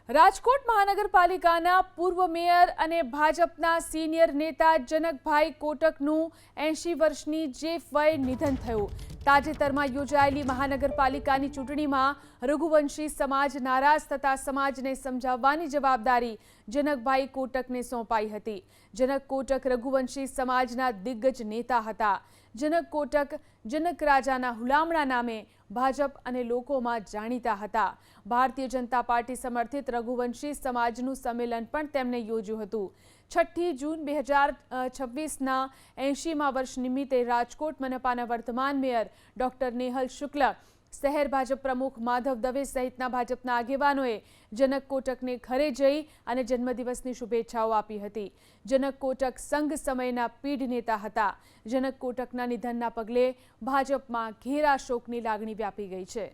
રાજકોટ મહાનગરપાલિકાના પૂર્વ મેયર અને ભાજપના સિનિયર નેતા જનકભાઈ કોટકનું 80 વર્ષની જેફ વયે નિધન થયું। તાજેતરમાં યોજાયેલી મહાનગરપાલિકાની ચૂંટણીમાં રઘુવંશી સમાજ નારાજ થતા સમાજને સમજાવવાની જવાબદારી જનકભાઈ કોટકને સોંપાઈ હતી। જનક કોટક રઘુવંશી સમાજના દિગ્ગજ નેતા હતા। જનક કોટક જનક રાજાના હુલામણા નામે ભાજપ અને લોકોમાં જાણીતા હતા। ભારતીય જનતા પાર્ટી સમર્થિત રઘુવંશી સમાજનું સંમેલન પણ તેમણે યોજ્યું હતું। 6 જૂન 2026ના 80મા વર્ષ નિમિત્તે રાજકોટ મનપાના વર્તમાન મેયર ડોક્ટર નેહલ શુક્લ, શહેર ભાજપ પ્રમુખ માધવ દવે સહિતના ભાજપના આગેવાનોએ જનક કોટકને ઘરે જઈ અને જન્મદિવસની શુભેચ્છાઓ આપી હતી। જનક કોટક સંઘ સમયના પીઢ નેતા હતા। જનક કોટકના નિધનના પગલે ભાજપમાં ઘેરા શોકની લાગણી વ્યાપી ગઈ છે।